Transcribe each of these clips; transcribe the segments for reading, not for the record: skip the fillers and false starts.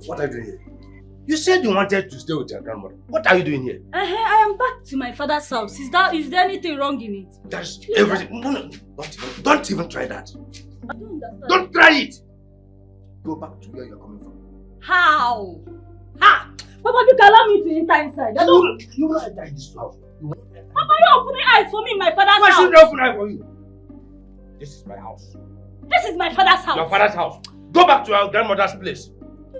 What are you doing here? You said you wanted to stay with your grandmother. What are you doing here? I am back to my father's house. Is there anything wrong in it? There's everything. No. Don't even try that. I don't understand. Don't try it. Go back to where you're coming from. How? Ha! Papa, you can allow me to enter inside. You will enter this house. Papa, you're opening eyes for me in my father's house. Why should I open eyes for you? This is my house. This is my father's house. Your father's house. Go back to your grandmother's place.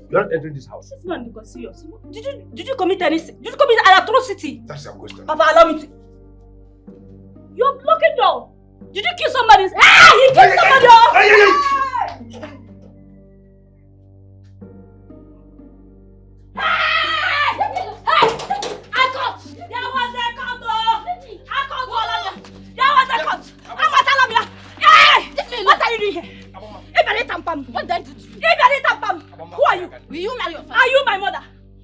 You're not entering this house. This man is serious. Did you commit anything? Did you commit an atrocity? That's your question. Papa, allow me to. You're blocking door. Did you kill somebody? Ah! He killed somebody! What are you doing here? What did I do to you? Who are you? Will you marry your father? Are you my mother?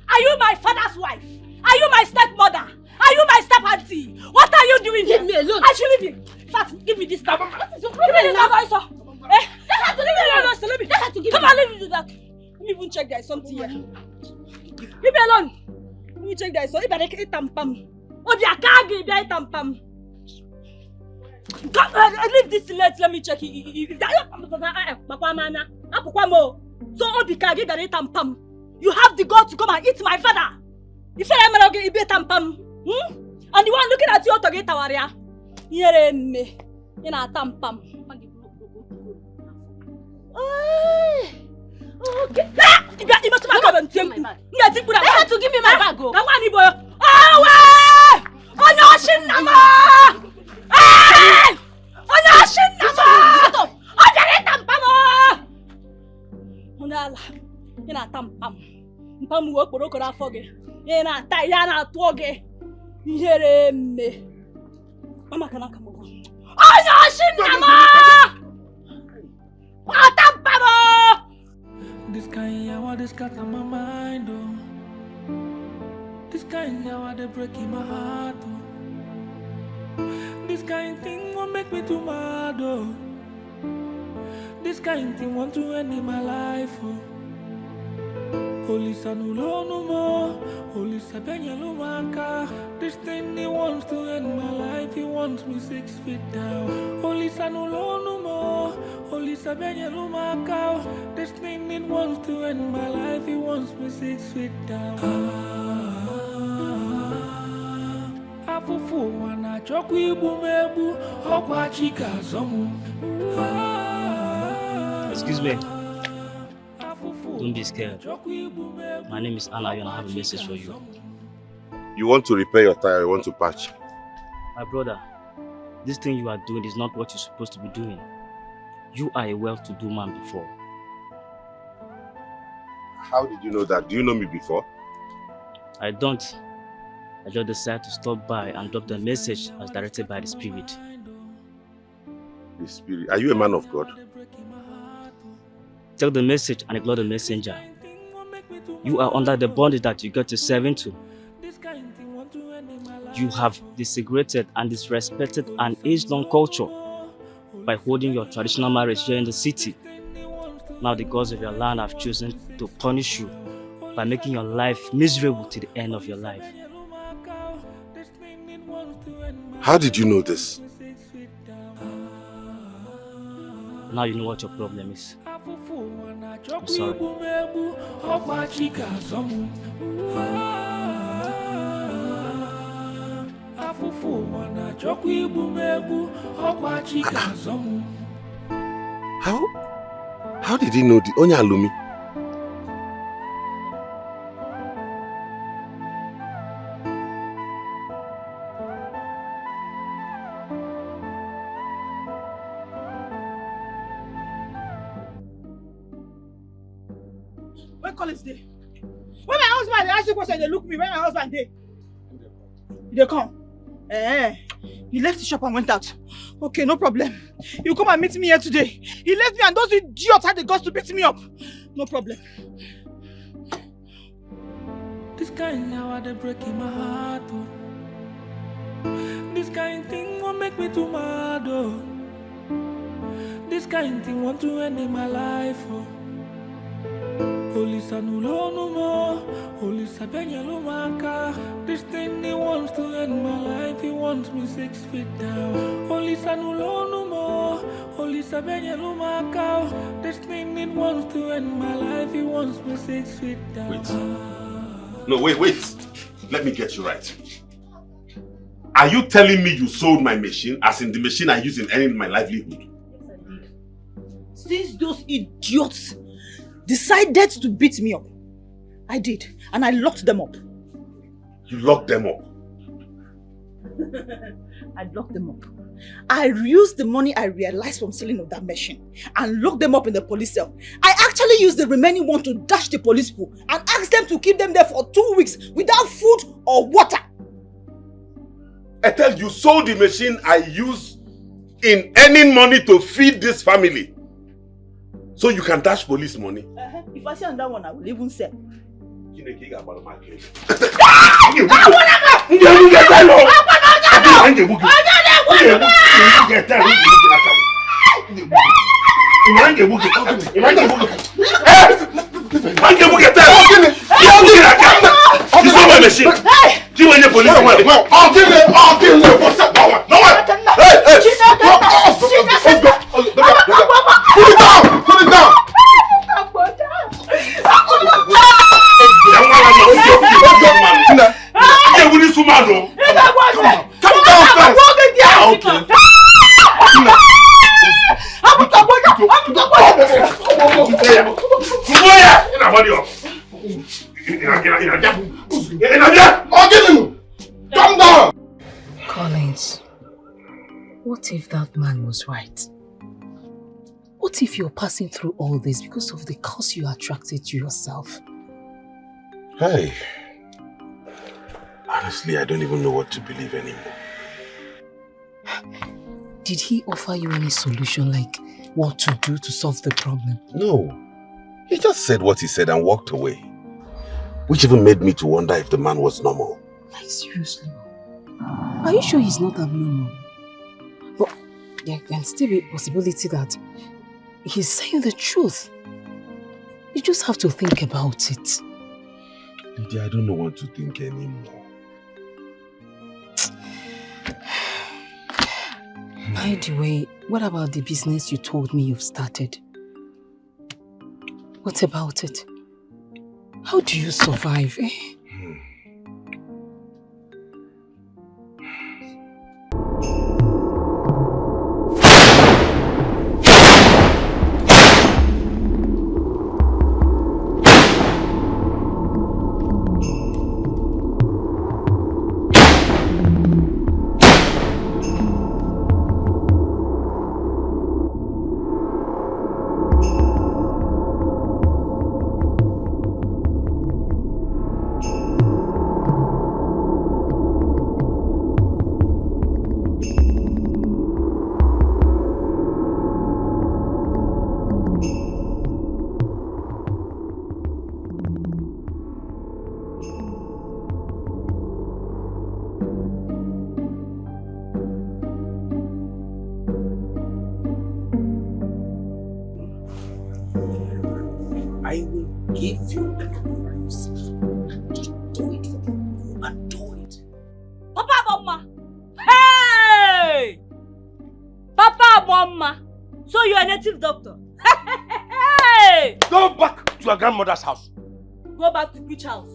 Are you my father's wife? Are you my stepmother? Are you my step auntie? What are you doing here? Leave me alone. I should leave you. In fact, give me this car. What is your problem? Give me this car, Come on, let me do that. Let me even check there is something here. Leave me alone. Let me check there is something. Leave this let me check. So you have the gall to come and eat my father. You said I'm not going to eat tampam. And the one looking at you to get our here me in a tampam. Okay. You must come and tell me. You have to give me my bag. On your shin, Nama! On your shin, Nama! On your tampam! Unala, in a tampam. Pam work for Okora Foggy. In a Tayana Toge. Here me. Mama cannot come over. On your shin, Nama! What a baba! This kind of what is got on my mind, oh. This kind of what they breaking my heart, oh. This kind of thing won't make me too mad, oh. This kind of thing want to end in my life, oh. Holy Sanulo no more, Holy Sabenya Lumaka. This thing he wants to end my life, he wants me 6 feet down. Holy Sanulo no more, Holy Sabenya Lumaka. This thing he wants to end my life, he wants me 6 feet down. Afufu wana chokwi bumebu, okwa chika zomu. Excuse me. Don't be scared. My name is Anna and I have a message for you. You want to repair your tire, you want to patch? My brother, this thing you are doing is not what you're supposed to be doing. You are a well-to-do man before. How did you know that? Do you know me before? I don't. I just decided to stop by and drop the message as directed by the Spirit. The Spirit? Are you a man of God? Take the message and ignore the messenger. You are under the bondage that you got to serve into. You have desecrated and disrespected an age-long culture by holding your traditional marriage here in the city. Now the gods of your land have chosen to punish you by making your life miserable to the end of your life. How did you know this? Now you know what your problem is. I'm sorry. How did he know the Onya Alumi? When Collins there? When my husband ask you question, they look me. When my husband there? They come. He left the shop and went out. Okay, no problem. You come and meet me here today. He left me and those idiots had the guts to beat me up. No problem. This kind now they breaking my heart. Oh. This kind thing won't make me too mad. Oh. This kind thing want to end in my life. Oh. Holy Sanulo no more. Holy Sabenya no maka. This thing he wants to end my life. He wants me 6 feet down. Holy Sanulo no more. Holy Sabenya no maka. This thing he wants to end my life. He wants me 6 feet down. Wait. No, wait. Let me get you right. Are you telling me you sold my machine, as in the machine I use in earning my livelihood? Since those idiots decided to beat me up, I did, and I locked them up. You locked them up? I locked them up. I used the money I realized from selling of that machine and locked them up in the police cell. I actually used the remaining one to dash the police pool and asked them to keep them there for 2 weeks without food or water. Ethel, you sold the machine I use in earning money to feed this family. So you can dash police money? If I see on that one, I will even sell. You sold my machine. Give me the police money. I'll give it. No one. Hey. Put it down. Come down first. Come down. Collins, what if that man was right? What if you're passing through all this because of the curse you attracted to yourself? Hey, honestly, I don't even know what to believe anymore. Did he offer you any solution, like what to do to solve the problem? No, he just said what he said and walked away. Which even made me to wonder if the man was normal. Like, seriously? Are you sure he's not abnormal? But there can still be a possibility that he's saying the truth. You just have to think about it. Lydia, I don't know what to think anymore. By the way, what about the business you told me you've started? What about it? How do you survive, eh? Doctor. Go back to your grandmother's house. Go back to which house?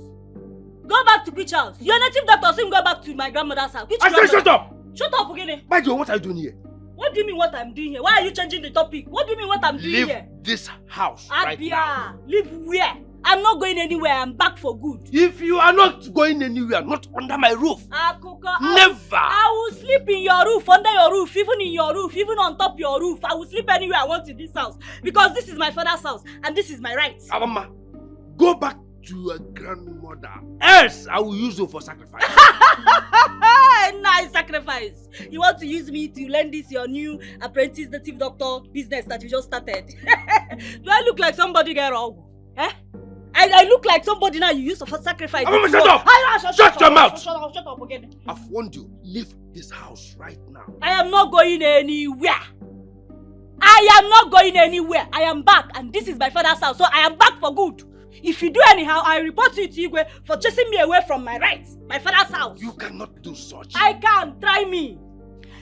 Go back to which house? Your native doctor saying go back to my grandmother's house. Which I said shut up! Shut up again. Bajo, what are you doing here? What do you mean what I'm doing here? Why are you changing the topic? What do you mean what I'm doing here? Leave this house right Abia, now. leave where? I'm not going anywhere. I'm back for good. If you are not going anywhere, not under my roof. Akuka, Never! I will sleep in your roof, under your roof, even in your roof, even on top your roof. I will sleep anywhere I want in this house. Because this is my father's house and this is my right. Abama, go back to your grandmother. Else, I will use you for sacrifice. Nice sacrifice. You want to use me to learn this your new apprentice native doctor business that you just started? Do I look like somebody get wrong? Eh? I look like somebody now you use for sacrifice. Abama, shut up! Shut your mouth! Shut up again. I've warned you. Leave this house right now. I am not going anywhere. I am not going anywhere. I am back and this is my father's house, so I am back for good. If you do anyhow, I report you to Igwe for chasing me away from my rights, my father's house. You cannot do such. I can. Try me.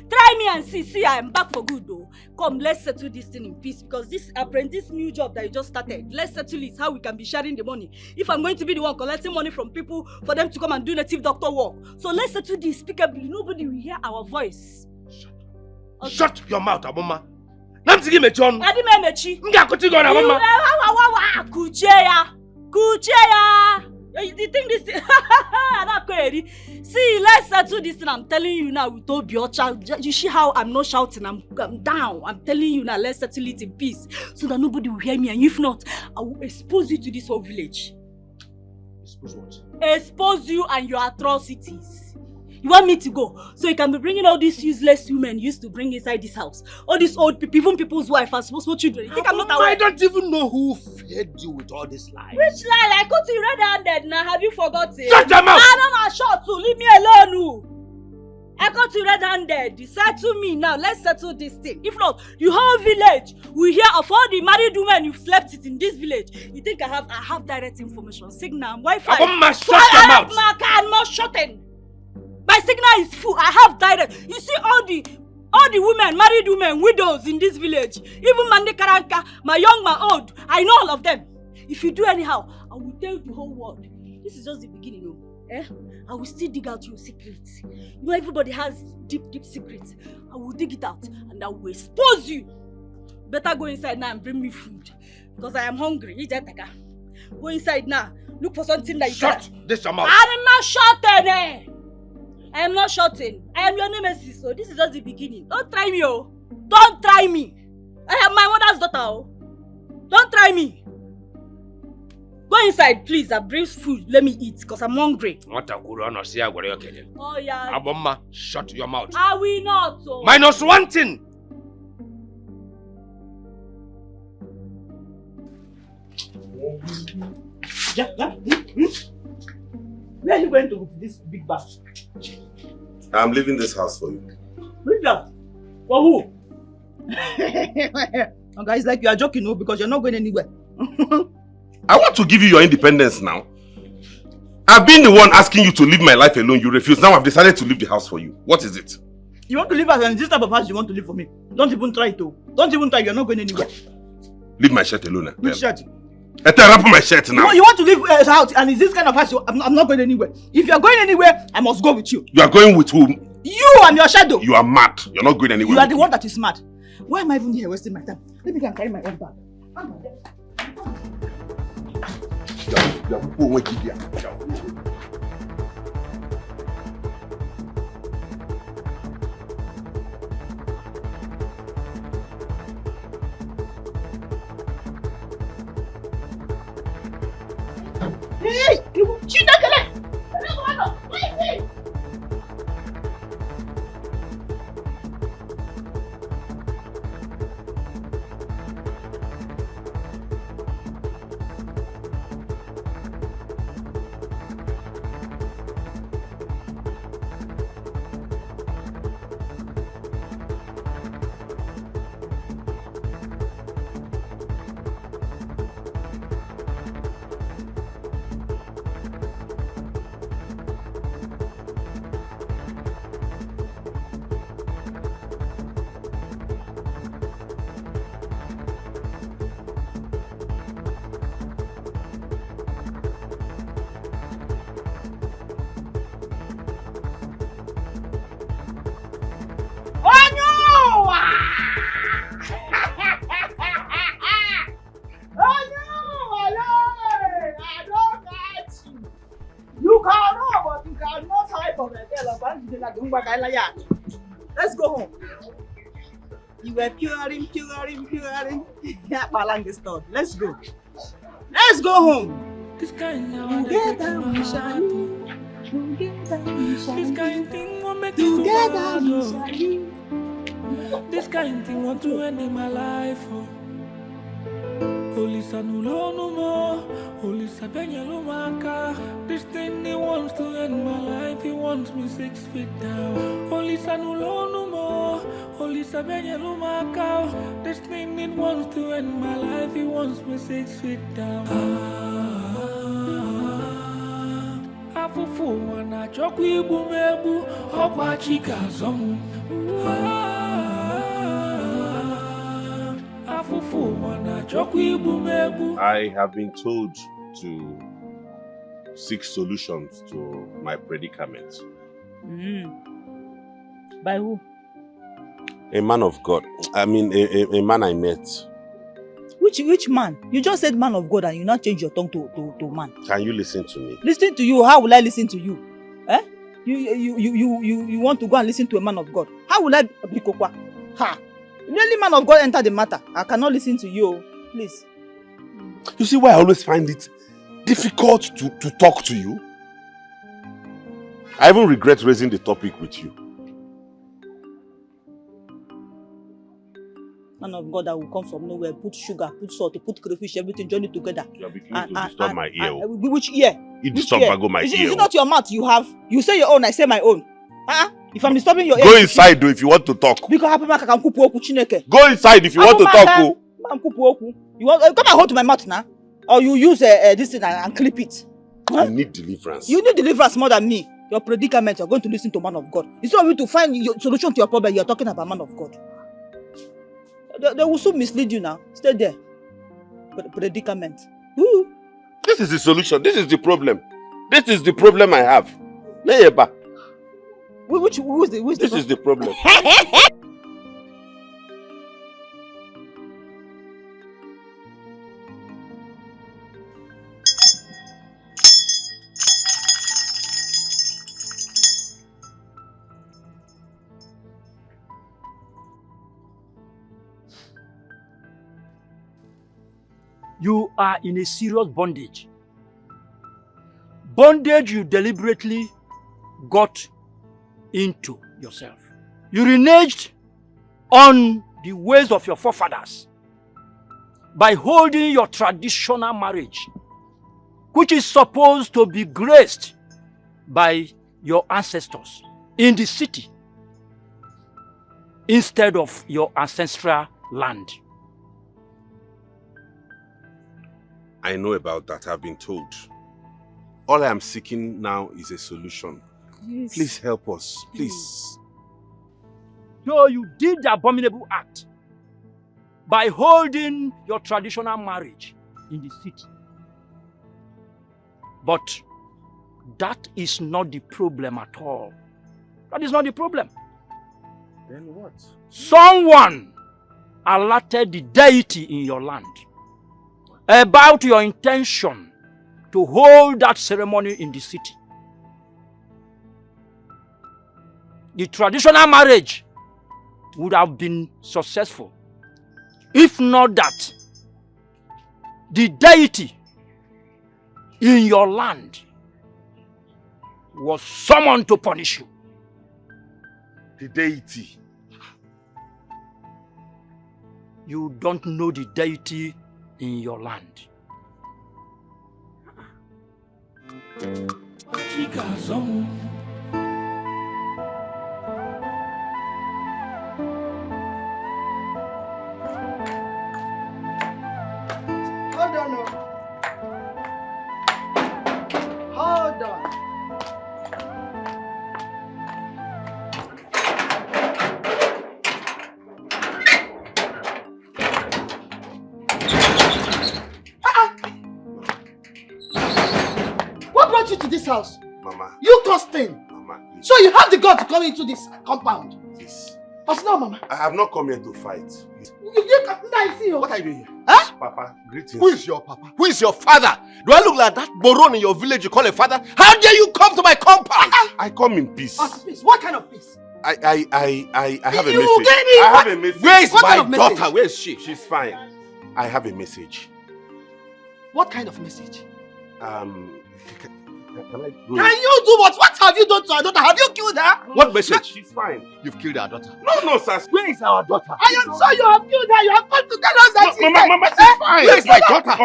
Try me and see. See, I am back for good though. Come, let's settle this thing in peace because this apprentice new job that you just started, let's settle it how we can be sharing the money. If I'm going to be the one collecting money from people for them to come and do native doctor work. So let's settle this peaceably. Nobody will hear our voice. Shut up. Okay. Shut your mouth, Aboma. Namsigi mechon. Adime mechi. Nga kuti gona, Aboma. Kucheya. Kucheya! You think this thing? See, let's settle this thing. I'm telling you now with Obiocha. You see how I'm not shouting? I'm down. I'm telling you now, let's settle it in peace. So that nobody will hear me. And if not, I will expose you to this whole village. Expose what? Expose you and your atrocities. You want me to go? So you can be bringing all these useless women you used to bring inside this house. All these old people, even people's wives and small children. You think I'm not aware? I don't even know who fed you with all this lies. Which lie? I got you red-handed now. Have you forgotten? Shut your mouth! I'm short too. Leave me alone. I got you red-handed. Settle me now. Let's settle this thing. If not, the whole village will hear of all the married women you've slept with in this village. You think I have direct information? Signal, Wi-Fi. Shut your mouth! I'm not shutting. My signal is full. I have direct. You see all the women, married women, widows in this village. Even Mande Karanka, my young, my old. I know all of them. If you do anyhow, I will tell the whole world. This is just the beginning, no? Eh? I will still dig out your secrets. You know everybody has deep secrets. I will dig it out and I will expose you. Better go inside now and bring me food. Because I am hungry. Go inside now. Look for something that you can. Shut this mouth. I'm not shouting. I am not shouting. I am your nemesis, so this is just the beginning. Don't try me, oh. Don't try me. I am my mother's daughter, oh. Don't try me. Go inside, please. I bring food. Let me eat, because I'm hungry. Oh, yeah. Aboma, shut your mouth. I will not, oh. Minus one thing. Where are you going to with this big bag? I'm leaving this house for you. Leave that? For who? Oh, guys, like you are joking, no? Because you're not going anywhere. I want to give you your independence now. I've been the one asking you to leave my life alone. You refuse. Now I've decided to leave the house for you. What is it? You want to live as in this type of house you want to live for me? Don't even try it, oh. Don't even try. You're not going anywhere. Leave my shirt alone. Which shirt? Wrap my shirt now. You want to leave out and it's this kind of house, I'm not going anywhere. If you're going anywhere, I must go with you. You are going with whom? You and your shadow. You are mad. You're not going anywhere. You are the one that is mad. Why am I even here wasting my time? Let me go and carry my own bag. Hey! Let's go home. You were puring. Yeah, Balang store. Let's go. Let's go home. This kind now together we shall live. This kind thing won't make me together we shall live. This kind thing want to end in my life. Holy Sanulo no more. Holy Sabenya no maka. This thing he wants to end my life. He wants me 6 feet down. Holy Sanulo no more. Holy Sabenya no maka. This thing he wants to end my life. He wants me 6 feet down. Afufu wana chokwu ibu mebu. Okwa chika zomu. I have been told to seek solutions to my predicament. By who? A man of God. I mean, a man I met. Which man? You just said man of God and you now change your tongue to man. Can you listen to me? Listen to you? How will I listen to you? Eh? You want to go and listen to a man of God? How will I be kokwa? Ha! Really, man of God, enter the matter. I cannot listen to you. Please. You see why I always find it difficult to talk to you? I even regret raising the topic with you. Man of God that will come from nowhere, put sugar, put salt, put crayfish, everything, join it together. You are beginning to disturb my ear. Which ear? You disturb my ear. Is it not your mouth you have? You say your own, I say my own. If I'm disturbing your ear... Go inside though if you want to talk. Go inside if you want to talk. You want come and hold to my mouth now? Or you use this thing and clip it? Huh? You need deliverance. You need deliverance more than me. Your predicament, you're going to listen to man of God. It's not for you to find your solution to your problem. You're talking about man of God. They will soon mislead you now. Stay there. Predicament. Woo. This is the solution. This is the problem. This is the problem I have. Neyeba. This is the problem. You are in a serious bondage. Bondage you deliberately got into yourself. You reneged on the ways of your forefathers by holding your traditional marriage, which is supposed to be graced by your ancestors in the city instead of your ancestral land. I know about that. I've been told. All I am seeking now is a solution. Yes. Please help us, please. So you did the abominable act by holding your traditional marriage in the city. But that is not the problem at all. That is not the problem. Then what? Someone alerted the deity in your land about your intention to hold that ceremony in the city. The traditional marriage would have been successful if not that the deity in your land was summoned to punish you. The deity? You don't know the deity in your land. Hold on. Hold on. What brought you to this house? Mama. You Costin. Mama, please. So you have the guts to come into this compound? Please. What's now, Mama? I have not come here to fight. What are you doing here? Huh? Papa, greetings. Who is your papa? Who is your father? Do I look like that moron in your village you call a father? How dare you come to my compound? I come in peace. Peace? What kind of peace? I have a You message. get it? I have a message. Where is What my kind of message? daughter? Where is she? She's fine. I have a message. What kind of message? Can I go? Can you do what? What have you done to our daughter? Have you killed her? What message? She's fine. You've killed our daughter. No, sir. Where is our daughter? I am sure you have killed her. You have come to tell us that she's dead. Mama, she's fine. Where is my daughter?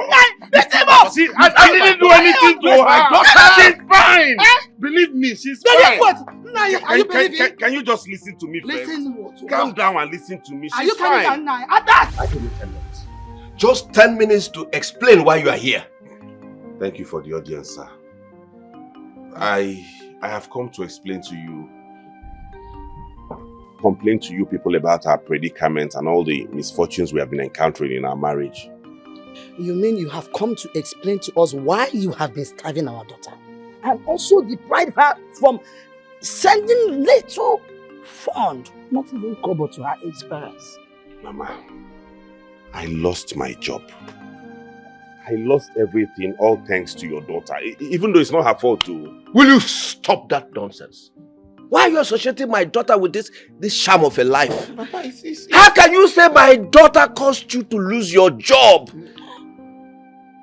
See, I didn't do anything to her. my daughter? She's fine. Believe me, she's fine. Are you believing? Can you just listen to me first? Listen what? Calm down and listen to me. Are She's you coming fine. down now? Attack! I give you 10 minutes. Just 10 minutes to explain why you are here. Thank you for the audience, sir. I have come to explain to you, complain to you people about our predicament and all the misfortunes we have been encountering in our marriage. You mean you have come to explain to us why you have been starving our daughter? And also deprived her from sending little fund, not even kobo to her parents. Mama, I lost my job. I lost everything, all thanks to your daughter. Even though it's not her fault too. Will you stop that nonsense? Why are you associating my daughter with this sham of a life? Papa, it's How can you say my daughter caused you to lose your job?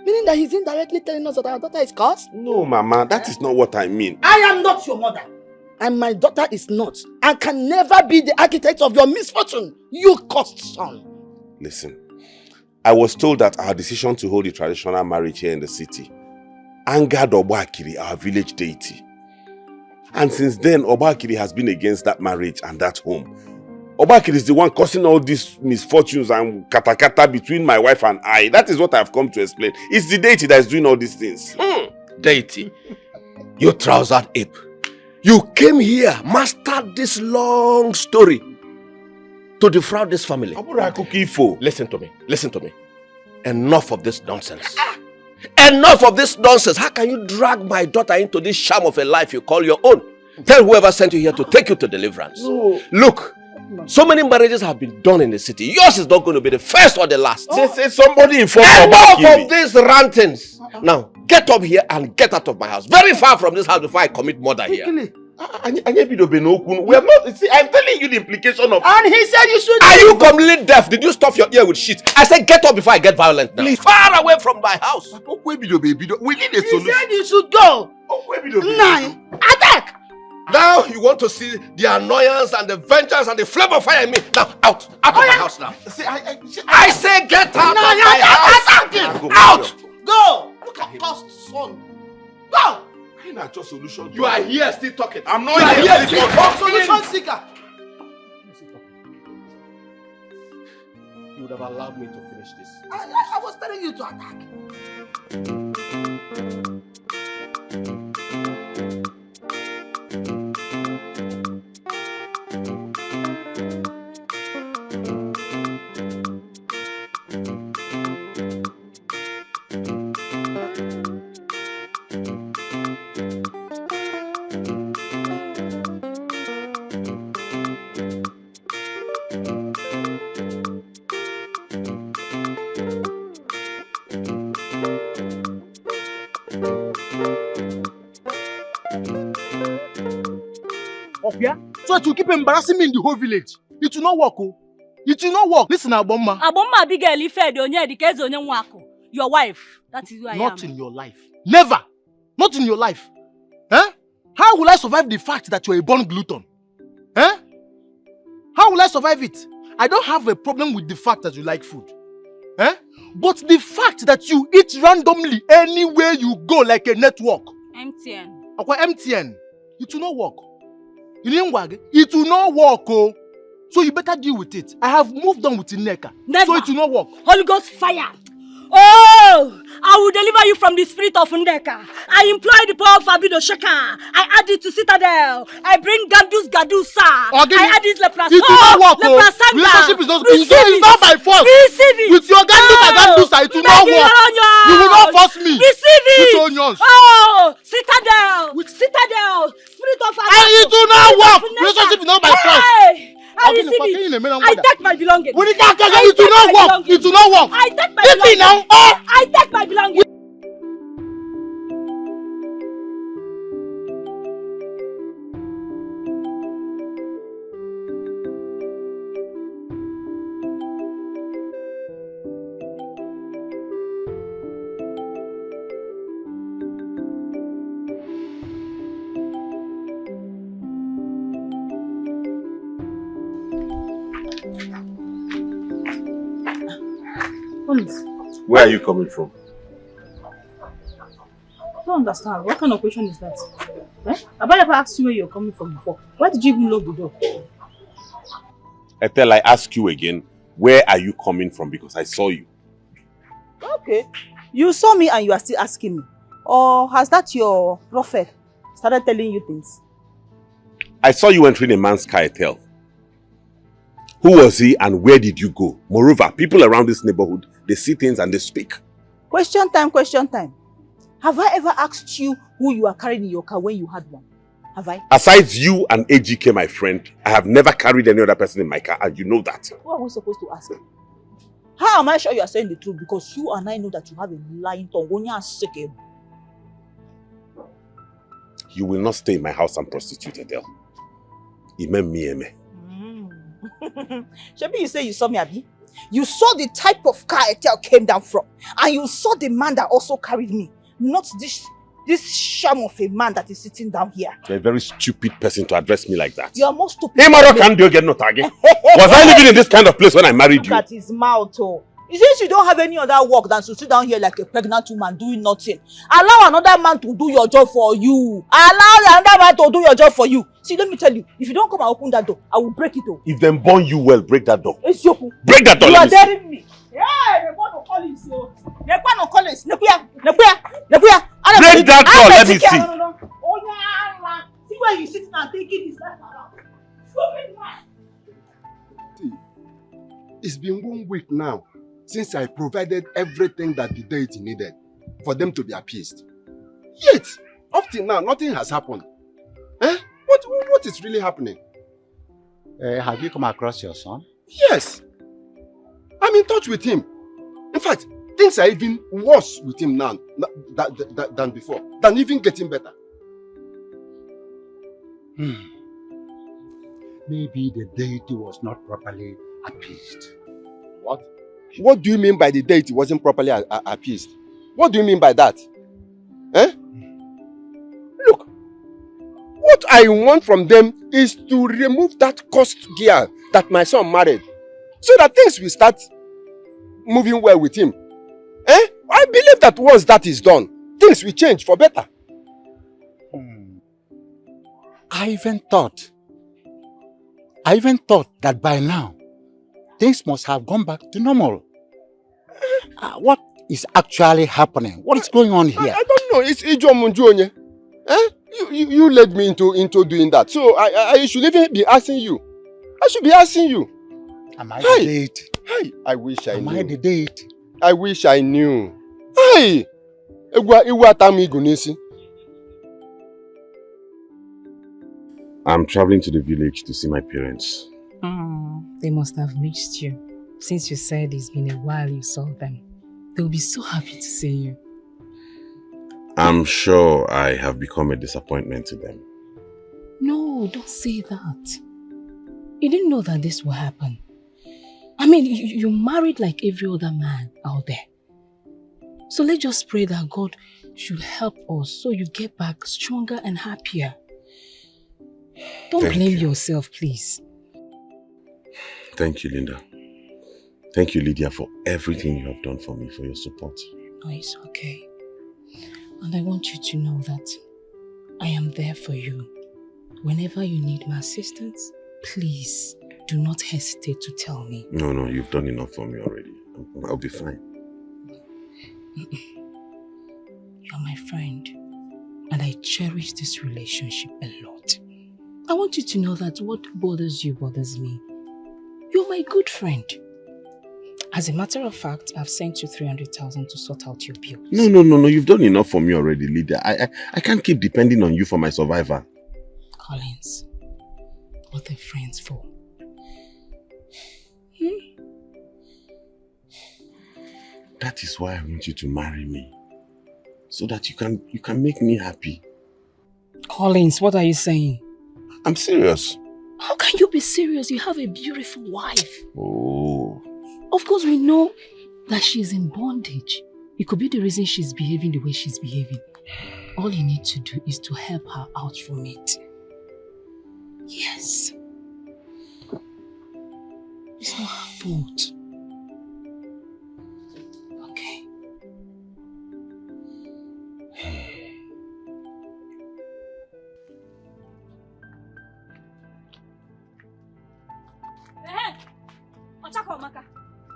Meaning that he's indirectly telling us that our daughter is cursed? No, Mama, that is not what I mean. I am not your mother. And my daughter is not. And can never be the architect of your misfortune. You cursed son. Listen, I was told that our decision to hold the traditional marriage here in the city angered Obakiri, our village deity. And since then, Obakiri has been against that marriage and that home. Obakiri is the one causing all these misfortunes and katakata between my wife and I. That is what I have come to explain. It's the deity that is doing all these things. Deity, you trousered ape. You came here, mastered this long story to defraud this family. Listen to me. Listen to me. Enough of this nonsense. Enough of this nonsense. How can you drag my daughter into this sham of a life you call your own? Tell whoever sent you here to take you to deliverance. No. Look, so many marriages have been done in the city. Yours is not going to be the first or the last. They say somebody informed Enough of these rantings. Now, get up here and get out of my house. Very far from this house before I commit murder here. We have not. See, I'm telling you the implication of. And he said you should. Are you completely deaf? Did you stuff your ear with shit? I said get up before I get violent now. Please. Far away from my house. We need a He solution. said you should go. Nine. Attack! Now you want to see the annoyance and the vengeance and the flame of fire in me. Now, out of my house now. See, I say get out of Nine, my house. attack him. Out! Go! Look at cursed son. Go! Not your solution. You are here still talking. I'm not You are here here still still talking. talking. Solution seeker. You would have allowed me to finish this. I was telling you to attack. So to keep embarrassing me in the whole village. It will not work, oh. It will not work. Listen, Abomma. Abomma big girl ife de onye di keze onye nwako. Your wife. That is who I am. Not in your life. Never. Not in your life. Eh? How will I survive the fact that you're a born glutton? Eh? How will I survive it? I don't have a problem with the fact that you like food. Eh? But the fact that you eat randomly anywhere you go like a network. MTN. Okay, MTN. It will not work. It will not work, oh. So you better deal with it. I have moved on with Ineka. Never. So it will not work. Holy Ghost fire. Oh, I will deliver you from the spirit of Ndeka. I employ the power of Abido Sheka. I add it to Citadel. I bring Gadusa. I add it Leprasanga. It will not work, oh. Leprasanga. Relationship is not, Receive it's not my fault. Receive it. With your Gadusa, it will not work. You will not force me. Receive it. With onions. Oh, Citadel. Citadel. Spirit of Abido. And it will not work. Relationship is not my fault. I receive it. I take my belongings. It will not work. It will not work. I take my belongings. I take my belongings. Where are you coming from? I don't understand. What kind of question is that? Have I ever asked you where you're coming from before? Why did you even lock the door? Ethel, I ask you again, where are you coming from? Because I saw you. Okay. You saw me and you are still asking me. Or has that your prophet started telling you things? I saw you entering a man's car, Ethel. Who was he and where did you go? Moreover, people around this neighborhood, they see things and they speak. Question time, question time. Have I ever asked you who you are carrying in your car when you had one? Have I? Aside you and AGK, my friend, I have never carried any other person in my car, and you know that. What are we supposed to ask? How am I sure you are saying the truth? Because you and I know that you have a lying tongue. You will not stay in my house and prostitute, Adele. Ime. Shebi, you say you saw me, Abi? You saw the type of car Ethel came down from. And you saw the man that also carried me. Not this sham of a man that is sitting down here. You're a very stupid person to address me like that. You are more stupid. Hey, Moroccan, do you get no target? Was I living in this kind of place when I married you? Look at his mouth, oh. It says you don't have any other work than to sit down here like a pregnant woman doing nothing. Allow another man to do your job for you. Allow another man to do your job for you. See, let me tell you, if you don't come and open that door, I will break it. Oh. If them born you well, break that door. It's your break that door. You are daring me. Yeah, they want to call it so. They want to call it. Break that door, let me see. No. Oh, yeah. See where you sitting and taking this life around. Stupid man. See, it's been 1 week now since I provided everything that the deity needed for them to be appeased. Yet, up till now, nothing has happened. Eh? What is really happening? Have you come across your son? Yes. I'm in touch with him. In fact, things are even worse with him now than before. Than even getting better. Maybe the deity was not properly appeased. What? What do you mean by the deity wasn't properly appeased? What do you mean by that? Eh? Look, what I want from them is to remove that cursed girl that my son married, so that things will start moving well with him. Eh? I believe that once that is done, things will change for better. I even thought that by now, things must have gone back to normal. What is actually happening? What is going on here? I don't know. It's Ijo Munjonye. Eh? You led me into doing that. So I should even be asking you. I should be asking you. Am I the deity? Hey, I wish I knew. Am I the deity? I wish I knew. Hey! I'm traveling to the village to see my parents. They must have missed you. Since you said it's been a while you saw them. They'll be so happy to see you. I'm sure I have become a disappointment to them. No, don't say that. You didn't know that this will happen. I mean, you married like every other man out there. So let's just pray that God should help us so you get back stronger and happier. Don't blame yourself, please. Thank you, Linda. Thank you, Lydia, for everything you have done for me, for your support. Oh, it's okay. And I want you to know that I am there for you. Whenever you need my assistance, please do not hesitate to tell me. No, you've done enough for me already. I'll be fine. You're my friend, and I cherish this relationship a lot. I want you to know that what bothers you bothers me. You're my good friend. As a matter of fact, I've sent you 300,000 to sort out your bills. No, you've done enough for me already, Lydia. I can't keep depending on you for my survival. Collins, what are friends for? That is why I want you to marry me. So that you can make me happy. Collins, what are you saying? I'm serious. How can you be serious? You have a beautiful wife. Oh. Of course, we know that she's in bondage. It could be the reason she's behaving the way she's behaving. All you need to do is to help her out from it. Yes. It's not her fault. Okay.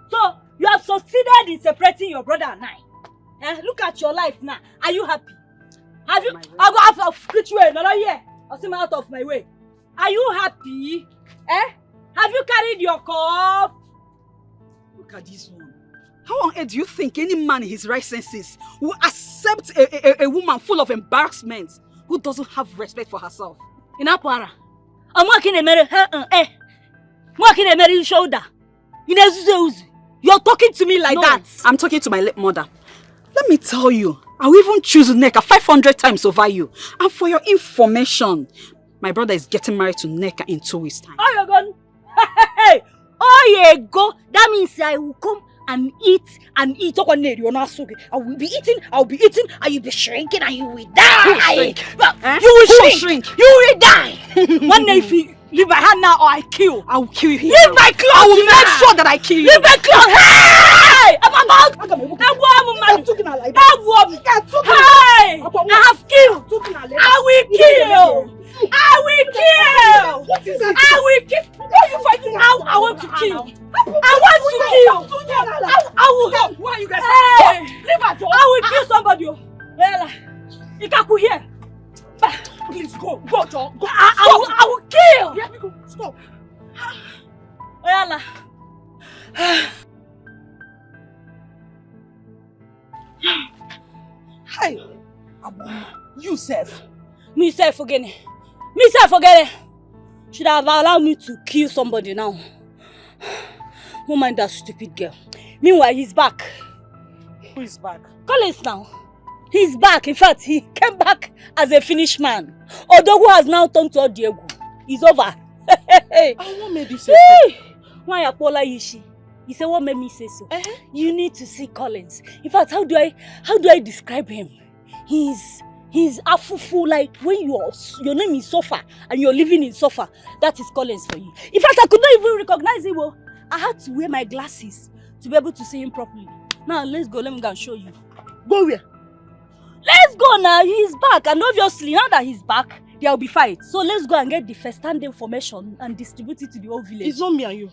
So, you have succeeded in separating your brother and I. Look at your life now. Are you happy? Have you? I'll go out of which way? Not here. I'll see me out of my way. Are you happy? Have you carried your cup? Look at this one. How on earth do you think any man in his right senses will accept a woman full of embarrassment who doesn't have respect for herself? In Apara, I'm walking a mirror. Walking a mirror shoulder. You're talking to me like that. I'm talking to my late mother. Let me tell you, I will even choose Neka 500 times over you. And for your information, my brother is getting married to Neka in 2 weeks' time. Oh, you're gone. Hey, oh, you go. That means I will come and eat. I will be eating, and you'll be shrinking, and you will die. You will shrink. You will die. One day if you leave my hand now or I kill. I will kill you here. Leave my clothes. I will make sure that I kill you. Leave my clothes. Hey! I'm about. Hey! I have killed. I will kill. I will kill. What is that? I will kill. Why are you fighting? I want to kill. I want to kill. I will help. Why are you guys? Hey! Leave her. I will kill somebody. Well, Ikaku here. Please go, John. Go. I will kill. Let me go. Stop. Well, Hey, you self. Me self forget it. Should have allowed me to kill somebody now. Don't mind that stupid girl. Meanwhile, he's back. Who is back? Collins now. He's back. In fact, he came back as a finished man. Odogu has now turned to Diego. He's over. I what made you say so? Why Apola Yishi? He said, what made me say so? You need to see Collins. In fact, how do I describe him? He's afufu, like when your name is Sofa and you're living in Sofa. That is Collins for you. In fact, I could not even recognize him. I had to wear my glasses to be able to see him properly. Now, let's go. Let me go and show you. Go where? Let's go now. He's back. And obviously, now that he's back, there will be fight. So let's go and get the first-hand information and distribute it to the whole village. It's not me and you.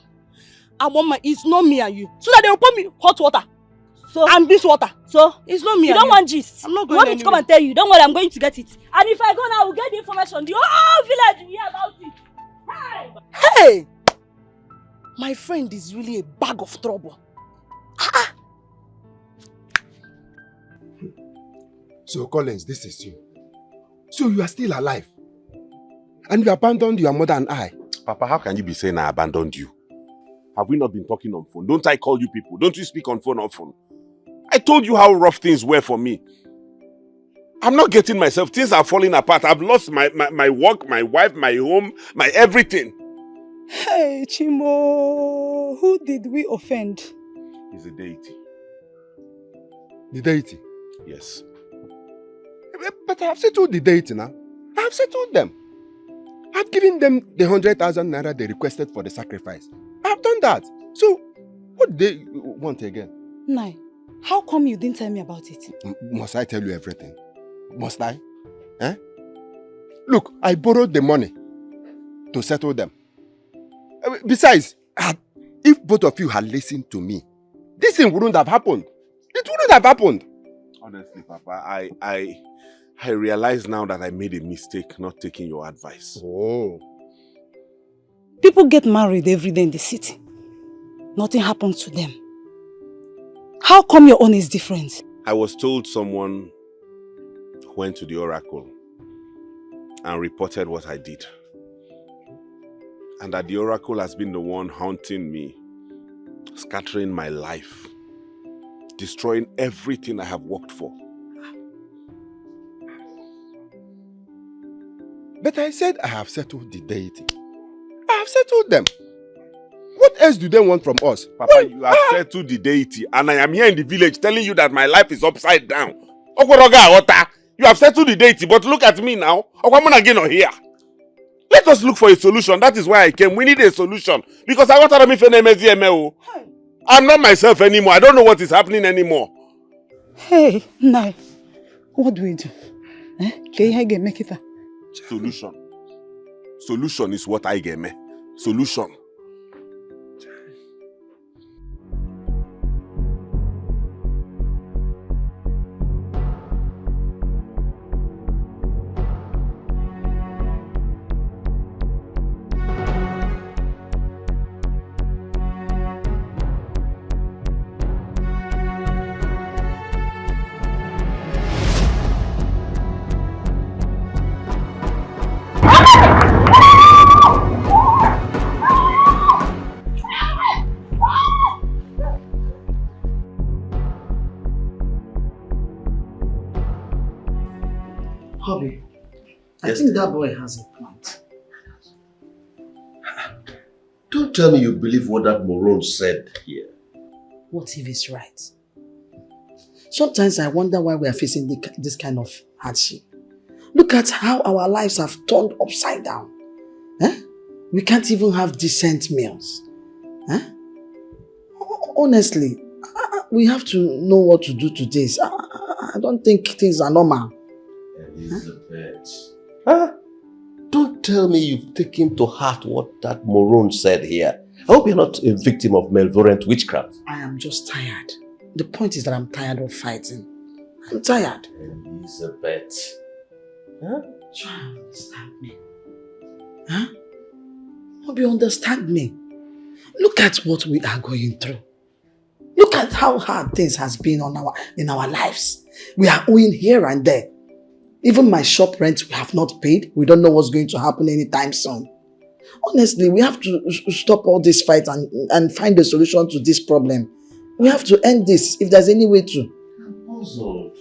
It's not me and you. So that they will pour me hot water. So and this water. So it's not me. You don't want gist. I'm not You going want me to come and tell you? Don't worry, I'm going to get it. And if I go now, I will get the information. The whole village will hear about it. Hey! My friend is really a bag of trouble. So Collins, this is you. So you are still alive. And you abandoned your mother and I. Papa, how can you be saying I abandoned you? Have we not been talking on phone? Don't I call you people? Don't you speak on phone often? I told you how rough things were for me. I'm not getting myself. Things are falling apart. I've lost my work, my wife, my home, my everything. Hey, Chimo, who did we offend? It's a deity. The deity? Yes. But I have settled the deity now. I have settled them. I've given them the 100,000 naira they requested for the sacrifice. I've done that. So, what do they want again? Nai, how come you didn't tell me about it? Must I tell you everything? Must I? Eh? Look, I borrowed the money to settle them. Besides, if both of you had listened to me, this thing wouldn't have happened. It wouldn't have happened. Honestly, Papa, I realize now that I made a mistake not taking your advice. Oh. People get married every day in the city. Nothing happens to them. How come your own is different? I was told someone went to the oracle and reported what I did. And that the oracle has been the one haunting me, scattering my life, destroying everything I have worked for. But I said I have settled the deity. I have settled them. What else do they want from us? Papa, you have settled the deity, and I am here in the village telling you that my life is upside down. You have settled the deity, but look at me now. Again here. Let us look for a solution. That is why I came. We need a solution. Because I want to be I'm not myself anymore. I don't know what is happening anymore. Hey, Nai, what do we do? Can you make it? Solution. Solution is what I get me. Solution. Hobby, I think that boy has a point. Don't tell me you believe what that moron said here. What if he's right? Sometimes I wonder why we are facing this kind of hardship. Look at how our lives have turned upside down. We can't even have decent meals. Honestly, we have to know what to do to this. I don't think things are normal. Elizabeth. Don't tell me you've taken to heart what that moron said here. I hope you're not a victim of malevolent witchcraft. I am just tired. The point is that I'm tired of fighting. I'm tired. Elizabeth. Try and understand me. Hope you understand me. Look at what we are going through. Look at how hard things has been in our lives. We are owing here and there. Even my shop rent we have not paid. We don't know what's going to happen anytime soon. Honestly, we have to stop all this fight and find a solution to this problem. We have to end this if there's any way to. I'm puzzled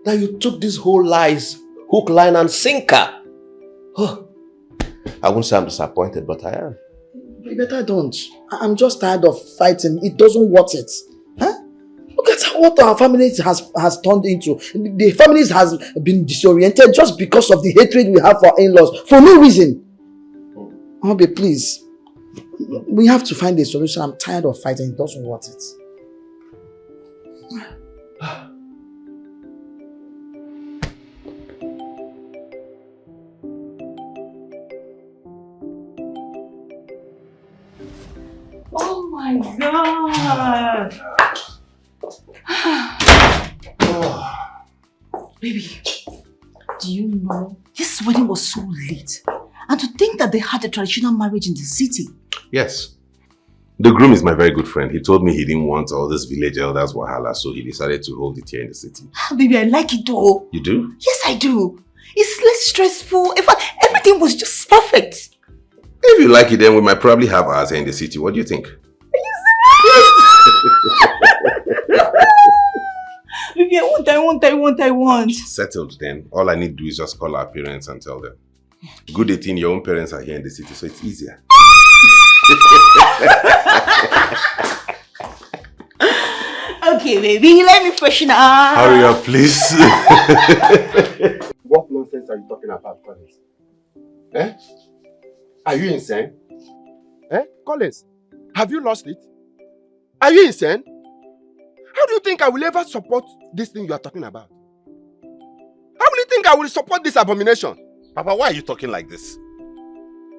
that you took this whole lies hook, line and sinker. Oh, I won't say I'm disappointed, but I am. You better don't. I'm just tired of fighting. It doesn't worth it. Look at what our families has turned into. The families has been disoriented just because of the hatred we have for in-laws for no reason. Obi, please. We have to find a solution. I'm tired of fighting. It doesn't worth it. Oh my God! Baby, do you know this wedding was so late? And to think that they had a traditional marriage in the city. Yes. The groom is my very good friend. He told me he didn't want all this village elders wahala, so he decided to hold it here in the city. Baby, I like it though. You do? Yes, I do. It's less stressful. In fact, everything was just perfect. If you like it, then we might probably have ours here in the city. What do you think? Baby, I want. Settled then. All I need to do is just call our parents and tell them. Good 18, your own parents are here in the city, so it's easier. Okay, baby, let me freshen up. Hurry up, please. What nonsense are you talking about, Collins? Are you insane? Collins, have you lost it? Are you insane? How do you think I will ever support this thing you are talking about? How will you think I will support this abomination? Papa, why are you talking like this?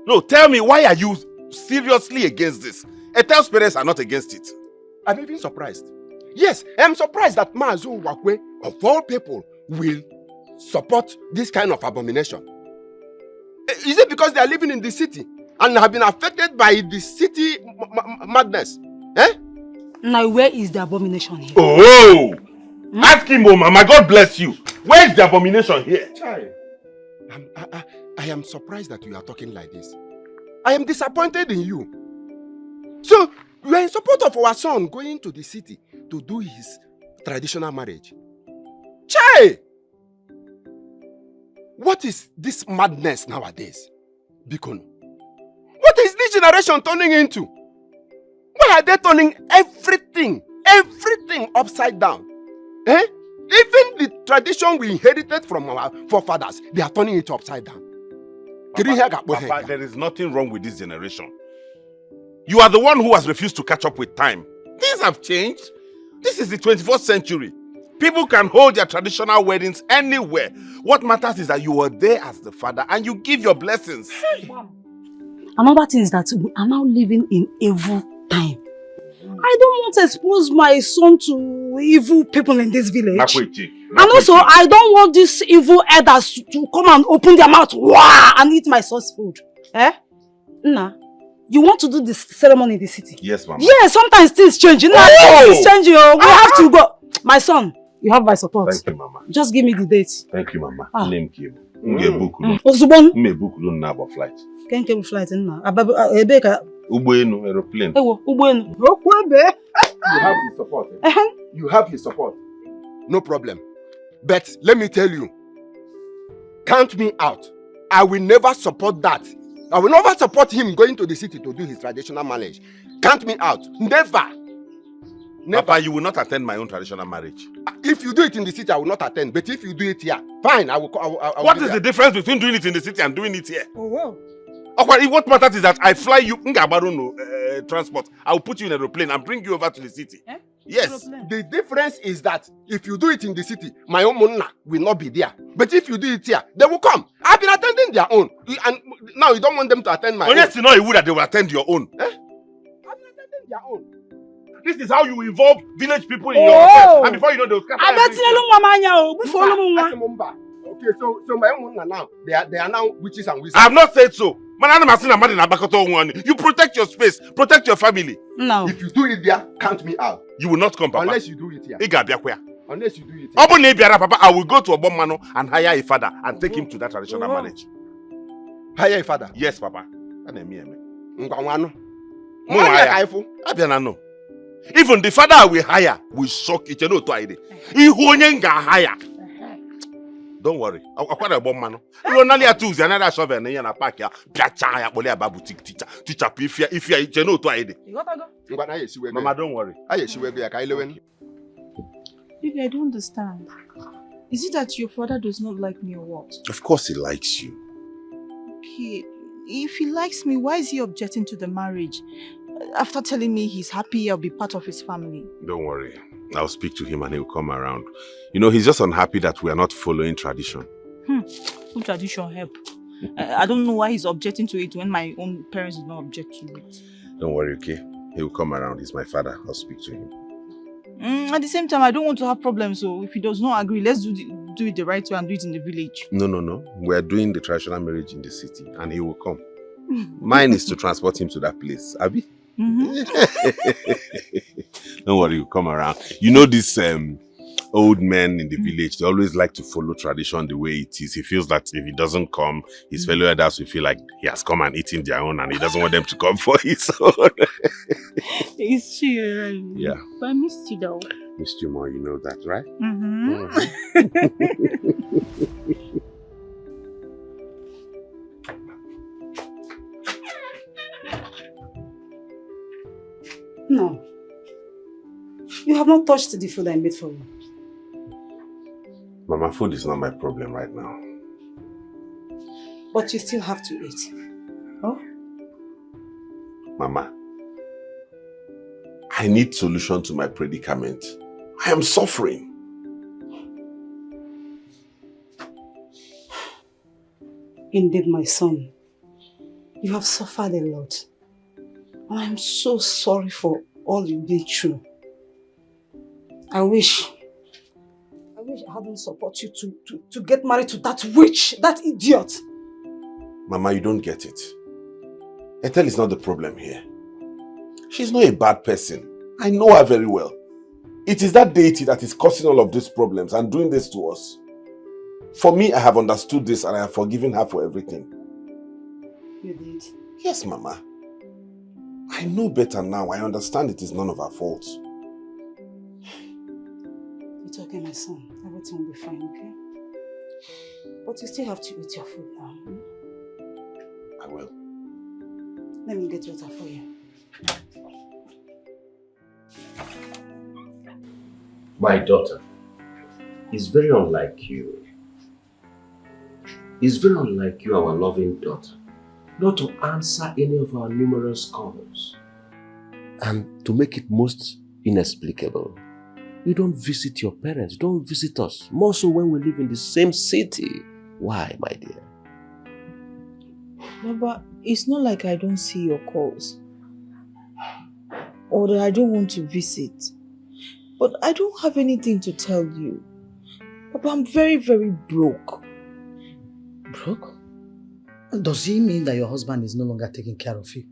No, tell me, why are you seriously against this? Etel's parents are not against it. I'm even surprised. Yes, I'm surprised that Mazu Wakwe, of all people, will support this kind of abomination. Is it because they are living in the city and have been affected by the city madness? Now, where is the abomination here? Oh! Ask him, oh, Mama, God bless you. Where is the abomination here? Child, I am surprised that you are talking like this. I am disappointed in you. So, you are in support of our son going to the city to do his traditional marriage. Chai! What is this madness nowadays? Bikono. What is this generation turning into? Why are they turning everything upside down? Eh? Even the tradition we inherited from our forefathers, they are turning it upside down. Papa, there is nothing wrong with this generation. You are the one who has refused to catch up with time. Things have changed. This is the 21st century. People can hold their traditional weddings anywhere. What matters is that you are there as the father and you give your blessings. Another thing is that we are now living in evil time. I don't want to expose my son to evil people in this village. And also, I don't want these evil elders to come and open their mouth and eat my son's food. Eh? Nah. You want to do this ceremony in the city? Yes, Mama. Yeah, sometimes things change. Things change. We have to go. My son, you have my support. Thank you, Mama. Just give me the date. Thank you, Mama. Name you. Osubon? Flight. Can't cable flight in aeroplane. You have his support. Eh? You have his support. No problem. But let me tell you, count me out. I will never support that. I will never support him going to the city to do his traditional marriage. Count me out. Never. Papa, you will not attend my own traditional marriage. If you do it in the city, I will not attend. But if you do it here, fine. I will what is the difference between doing it in the city and doing it here? Oh, wow. What matters is that I fly you transport. I will put you in an aeroplane and bring you over to the city. Eh? Yes. The difference is that if you do it in the city, my own monna will not be there. But if you do it here, they will come. I've been attending their own. And now you don't want them to attend my own. Yes, you know you would that they will attend your own. Eh? I've been attending their own. This is how you involve village people in your affairs. And before you know, they'll scatter Okay, so my own now, they are now witches and wizards. I have not said so. You protect your space, protect your family. No. If you do it there, count me out. You will not come, Papa. Unless you do it here. Unless you do it here. Papa, I will go to Obamano and hire a father and take him to that traditional marriage. Hire a father? Yes, Papa. Even the father I will hire will shock it. Hire. Don't worry. Akwara Obamano. You only have Tuesday another shovel na na park ya. Piacha ya bole aba boutique teacher. Teacher if you know to ide. Mama, don't worry. Baby, I don't understand. Is it that your father does not like me or what? Of course he likes you. Okay, if he likes me, why is he objecting to the marriage? After telling me he's happy I'll be part of his family. Don't worry. I'll speak to him and he'll come around. You know, he's just unhappy that we are not following tradition. What tradition help? I don't know why he's objecting to it when my own parents did not object to it. Don't worry, okay? He'll come around. He's my father. I'll speak to him. At the same time, I don't want to have problems. So if he does not agree, let's do it the right way and do it in the village. No. We're doing the traditional marriage in the city and he will come. Mine is to transport him to that place. Abi? Don't worry, he'll come around. You know these old men in the village, they always like to follow tradition the way it is. He feels that if he doesn't come, his fellow elders will feel like he has come and eaten their own and he doesn't want them to come for his own. It's true, right? Yeah. But I missed you though. Missed you more, you know that, right? No. You have not touched the food I made for you. Mama, food is not my problem right now. But you still have to eat. Oh? Mama, I need solution to my predicament. I am suffering. Indeed, my son. You have suffered a lot. And I am so sorry for all you've been through. I wish I hadn't supported you to get married to that witch, that idiot. Mama, you don't get it. Ethel is not the problem here. She's not a bad person. I know her very well. It is that deity that is causing all of these problems and doing this to us. For me, I have understood this and I have forgiven her for everything. You did? Yes, Mama. I know better now. I understand it is none of her fault. okay, my son. Everything will be fine, okay? But you still have to eat your food now. I will. Let me get water for you. My daughter is very unlike you. It's very unlike you, our loving daughter, not to answer any of our numerous calls. And to make it most inexplicable, you don't visit your parents, don't visit us, more so when we live in the same city. Why, my dear? Baba, it's not like I don't see your calls. Or that I don't want to visit. But I don't have anything to tell you. Papa, I'm very, very broke. Broke? Does he mean that your husband is no longer taking care of you?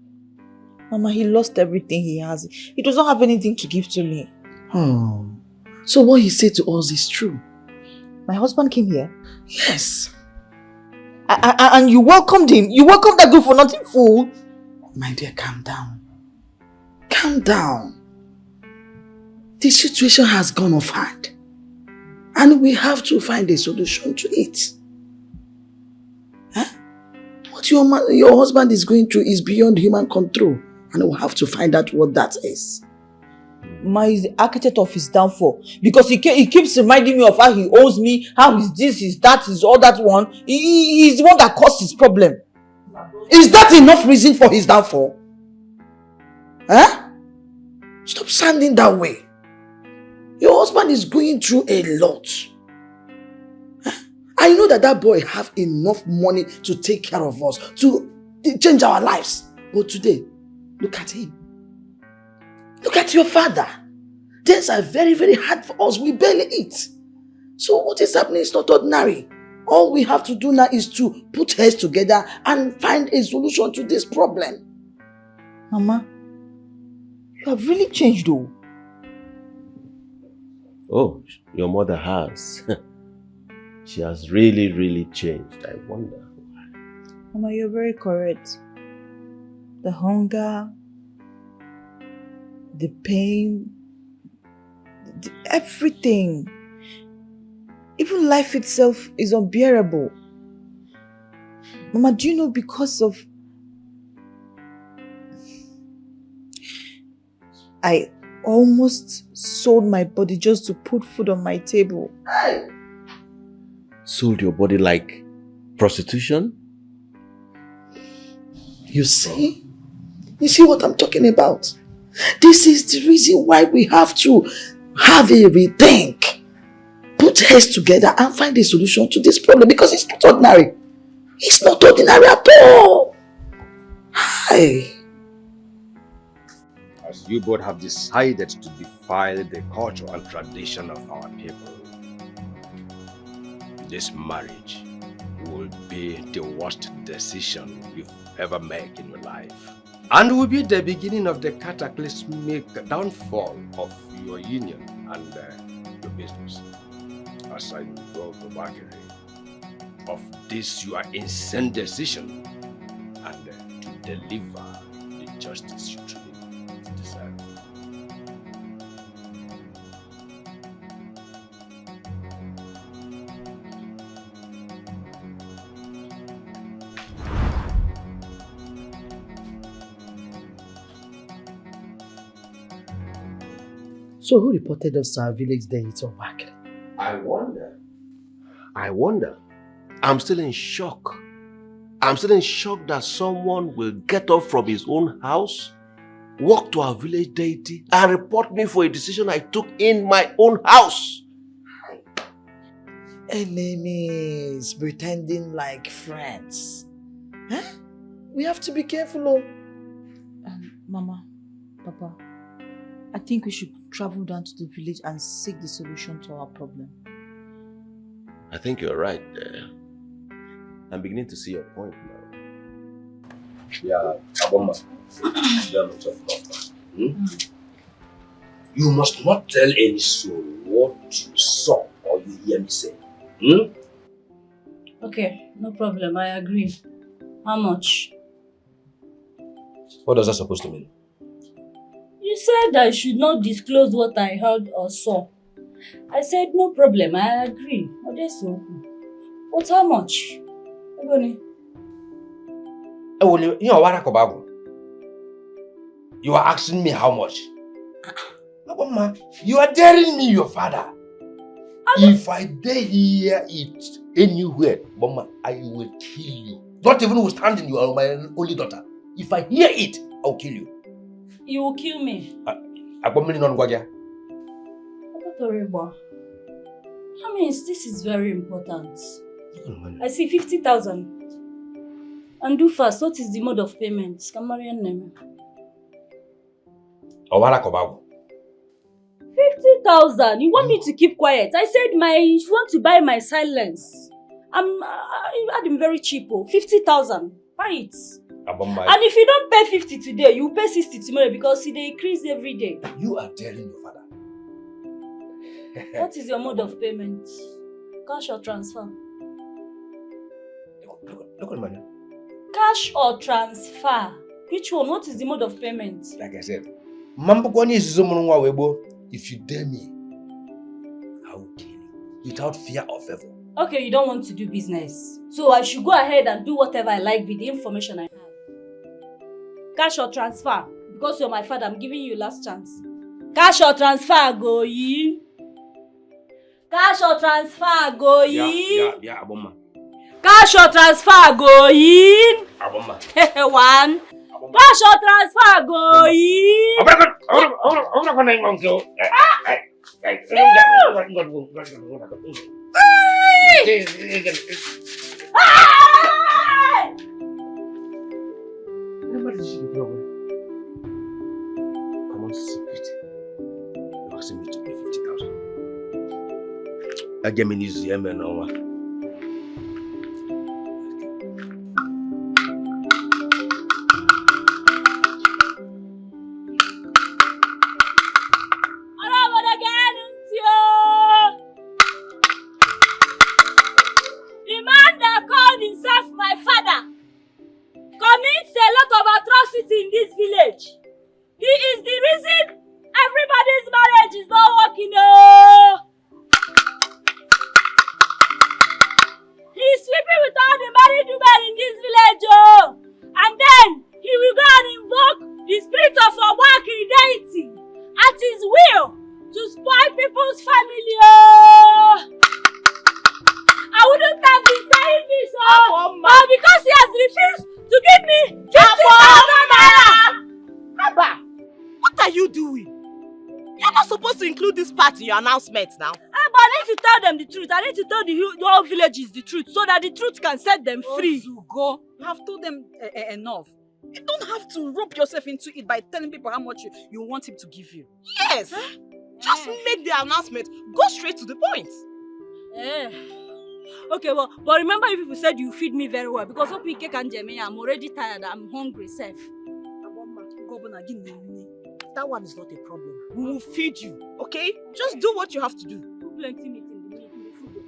Mama, he lost everything he has. He does not have anything to give to me. Oh. So what he said to us is true? My husband came here? Yes. And you welcomed him? You welcomed that good for nothing fool? My dear, calm down. Calm down. The situation has gone off hand. And we have to find a solution to it. Huh? What your husband is going through is beyond human control. And we'll have to find out what that is. Ma is the architect of his downfall. Because he keeps reminding me of how he owes me, how is this, is that, is all that one. He's the one that caused his problem. Is that enough reason for his downfall? Huh? Stop sounding that way. Your husband is going through a lot. Huh? I know that boy have enough money to take care of us, to change our lives. But today, look at him. Look at your father. Things are very, very hard for us. We barely eat. So what is happening is not ordinary. All we have to do now is to put heads together and find a solution to this problem. Mama, you have really changed though. Oh, your mother has. She has really, really changed. I wonder why. Mama, you're very correct. The hunger, the pain, everything. Even life itself is unbearable. Mama, do you know because of... I almost sold my body just to put food on my table. Sold your body like prostitution? You see? You see what I'm talking about? This is the reason why we have to have a rethink. Put heads together and find a solution to this problem because it's not ordinary. It's not ordinary at all. Hi. As you both have decided to defile the culture and tradition of our people, this marriage will be the worst decision you've ever made in your life. And will be the beginning of the cataclysmic downfall of your union and your business. As I go to Bakere, of this your insane decision and to deliver the justice you truly deserve. So who reported us to our village deity of Bakere? I wonder. I'm still in shock. I'm still in shock that someone will get up from his own house, walk to our village deity, and report me for a decision I took in my own house. Enemies pretending like friends. Huh? We have to be careful. Oh. Mama, Papa, I think we should travel down to the village and seek the solution to our problem. I think you're right there. I'm beginning to see your point now. Yeah, Aboma. You must not tell any soul what you saw or you hear me say. Okay, no problem. I agree. How much? What does that supposed to mean? You said I should not disclose what I heard or saw. I said no problem, I agree. Odeso. But how much? You are asking me how much? You are daring me, your father. If I dare hear it anywhere, Mama, I will kill you. Not even withstanding you are my only daughter. If I hear it, I'll kill you. You will kill me. I mean, this is very important. I see 50,000. And do fast, what is the mode of payment? 50,000. You want me to keep quiet? I said you want to buy my silence. I'm very cheap. 50,000. Buy it. And if you don't pay 50 today, you pay 60 tomorrow because they increase every day. You are daring your father. What is your mode of payment? Cash or transfer? Look at money. Cash or transfer? Which one? What is the mode of payment? Like I said, if you dare me, I will kill you without fear or favor. Okay, you don't want to do business. So I should go ahead and do whatever I like with the information I have. Cash or transfer? Because you're my father, I'm giving you last chance. Cash or transfer, go in. Cash or transfer, go in. Yeah, Aboma. Cash or transfer, go in. Aboma. One. Cash or transfer, go in. Come on, secret. You asking me to pay 50,000. I get me this year, man. In this village. He is the reason everybody's marriage is not working. He's sleeping with all the married women in this village. And then he will go and invoke the spirit of Obamacare deity at his will to spoil people's family. I wouldn't have been saying this, but because he has refused to give me 50,000 naira. Abba, what are you doing? You're not supposed to include this part in your announcement now. But I need to tell them the truth. I need to tell the whole village the truth so that the truth can set them free. Go. You have told them enough. You don't have to rope yourself into it by telling people how much you want him to give you. Yes. Just make the announcement. Go straight to the point. Okay, well, but remember you people said you feed me very well because of cake and Jemmy, I'm already tired. I'm hungry, safe. That one is not a problem. We will feed you, okay? Just do what you have to do. Plenty meat in the food.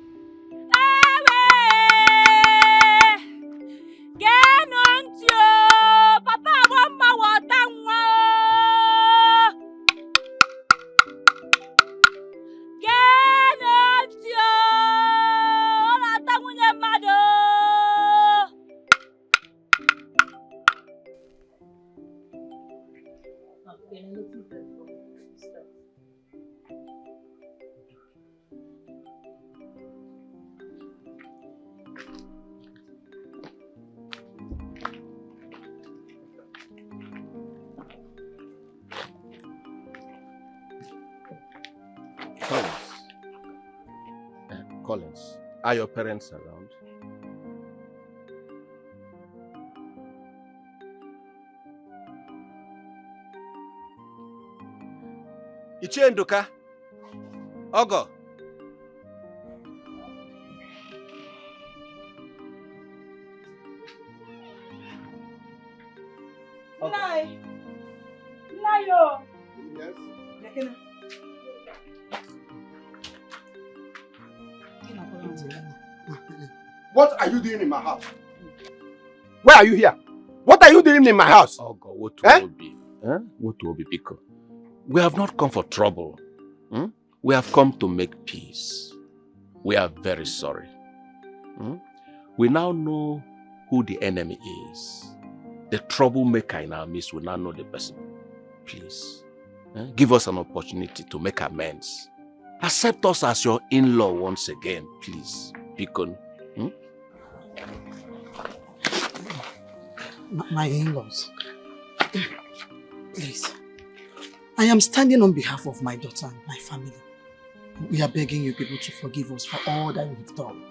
Get on to Papa, Mama, what get on to Collins, are your parents around? Ichie Nduka, Ogo. Nayo. Yes. What are you doing in my house? Why are you here? What are you doing in my house? Oh God, what will be? What will be, Pico? We have not come for trouble. We we have come to make peace. We are very sorry. We now know who the enemy is. The troublemaker in our midst, we now know the person. Please, give us an opportunity to make amends. Accept us as your in-law once again, please. Beacon. My in-laws, please. I am standing on behalf of my daughter and my family. We are begging you people to forgive us for all that we have done.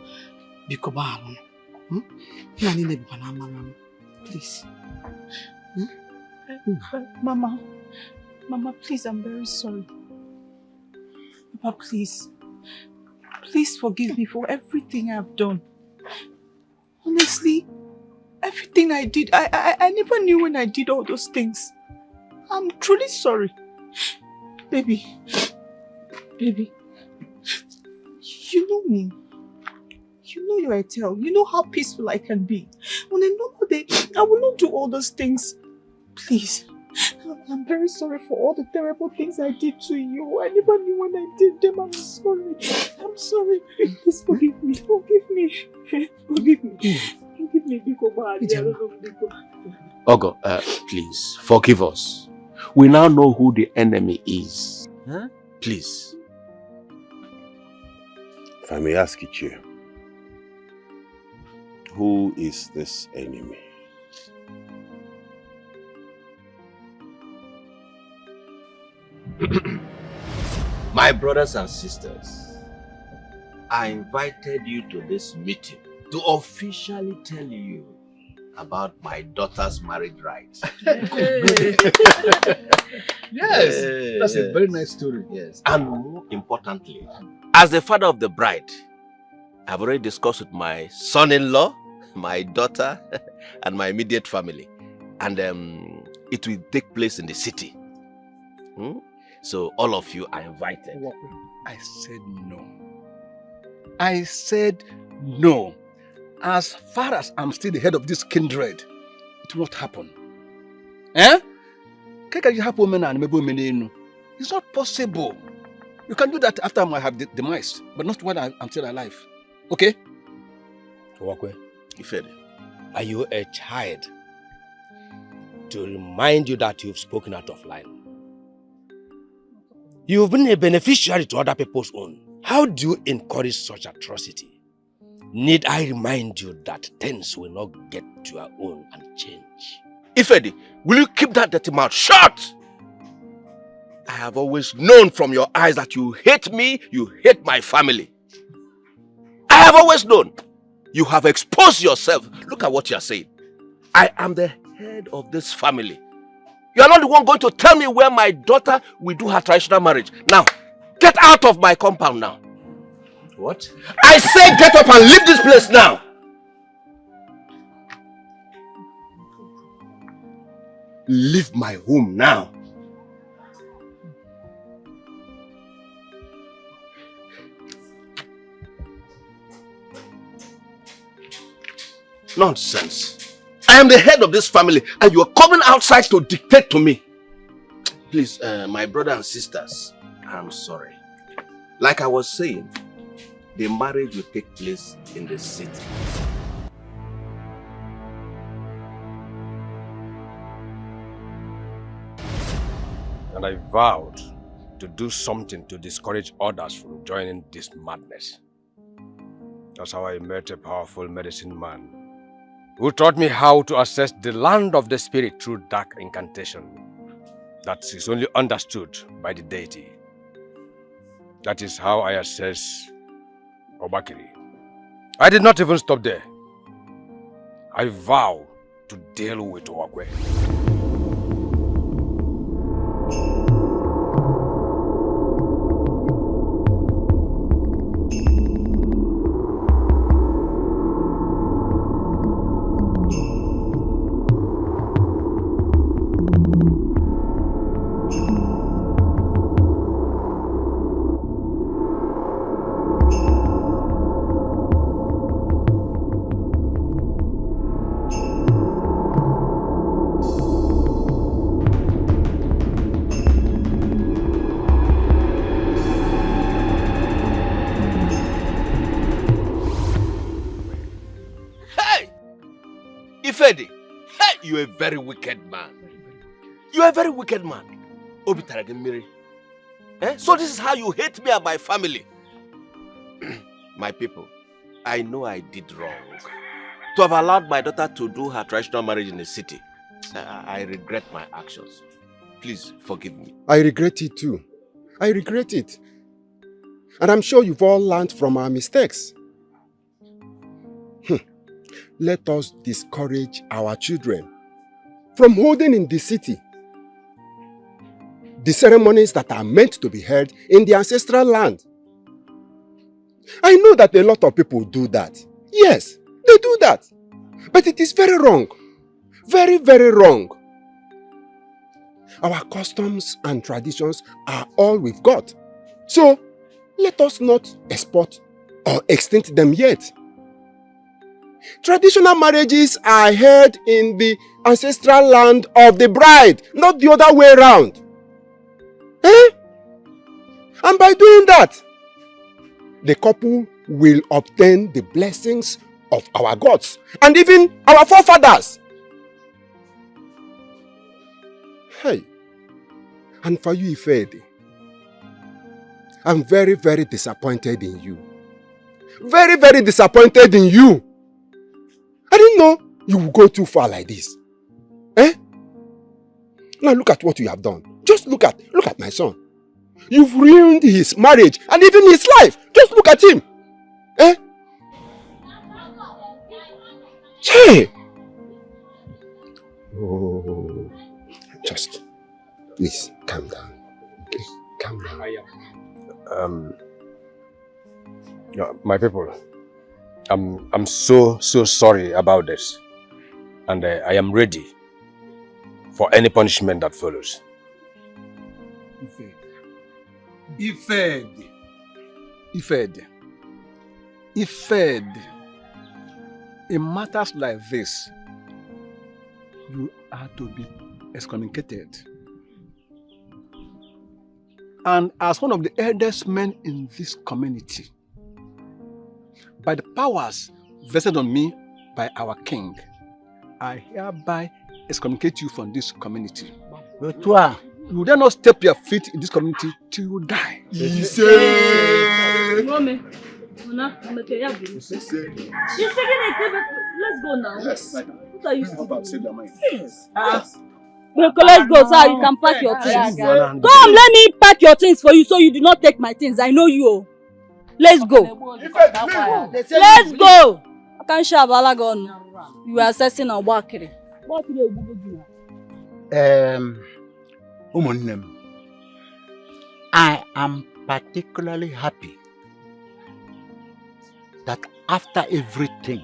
Please. Mama, please, I'm very sorry. Papa, please. Please forgive me for everything I've done. Honestly, everything I did, I never knew when I did all those things. I'm truly sorry. Baby, you know me. You know your Etel. You know how peaceful I can be. On a normal day, I will not do all those things. Please. I'm very sorry for all the terrible things I did to you. I never knew when I did them. I'm sorry. I'm sorry. Please forgive me. Forgive me. Forgive me. Forgive me, Biko. Ogo, please, forgive us. We now know who the enemy is. Please. If I may ask you, who is this enemy? My brothers and sisters, I invited you to this meeting to officially tell you about my daughter's marriage rights. Yes, that's a very nice story. Yes, and more importantly, as the father of the bride, I've already discussed with my son-in-law, my daughter, and my immediate family, and it will take place in the city. So all of you are invited. I said no. I said no. As far as I'm still the head of this kindred, it won't happen. It's not possible. You can do that after I have demise, but not while I'm still alive. Okay? Wakwe, are you a child to remind you that you've spoken out of line? You've been a beneficiary to other people's own. How do you encourage such atrocity? Need I remind you that things will not get to your own and change? Ifedi, will you keep that dirty mouth shut? I have always known from your eyes that you hate me, you hate my family. I have always known. You have exposed yourself. Look at what you are saying. I am the head of this family. You are not the one going to tell me where my daughter will do her traditional marriage. Now, get out of my compound now. What? I say get up and leave this place now. Leave my home now. Nonsense. I am the head of this family and you are coming outside to dictate to me. Please, my brothers and sisters, I'm sorry. Like I was saying, the marriage will take place in the city. And I vowed to do something to discourage others from joining this madness. That's how I met a powerful medicine man who taught me how to access the land of the spirit through dark incantation. That is only understood by the deity. That is how I access Obakiri. I did not even stop there. I vow to deal with Owakwe. Ifedi, hey, you're a very wicked man. You are a very wicked man. Obitaragimiri. So this is how you hate me and my family. My people, I know I did wrong. To have allowed my daughter to do her traditional marriage in the city. I regret my actions. Please forgive me. I regret it too. I regret it. And I'm sure you've all learned from our mistakes. Let us discourage our children from holding in the city the ceremonies that are meant to be held in the ancestral land. I know that a lot of people do that. Yes, they do that. But it is very wrong. Very, very wrong. Our customs and traditions are all we've got. So, let us not export or extinct them yet. Traditional marriages are held in the ancestral land of the bride, not the other way around. And by doing that, the couple will obtain the blessings of our gods and even our forefathers. Hey, and for you, Ifedi, I'm very, very disappointed in you. Very, very disappointed in you. I didn't know you would go too far like this. Now look at what you have done. Just look at my son. You've ruined his marriage and even his life. Just look at him. Hey! Oh, just please calm down. Okay, calm down. My people, I'm so sorry about this, and I am ready for any punishment that follows. Ifed. In matters like this, you are to be excommunicated. And as one of the eldest men in this community, by the powers vested on me by our king, I hereby excommunicate you from this community. You will then not step your feet in this community till you die. Let's go now. Yes. What are you doing? Yes. Let's go so you can pack your things. Come, let me pack your things for you so you do not take my things. I know you. Let's go. Let's go. I can't share Balagon. You are assessing Obakiri. I am particularly happy that after everything,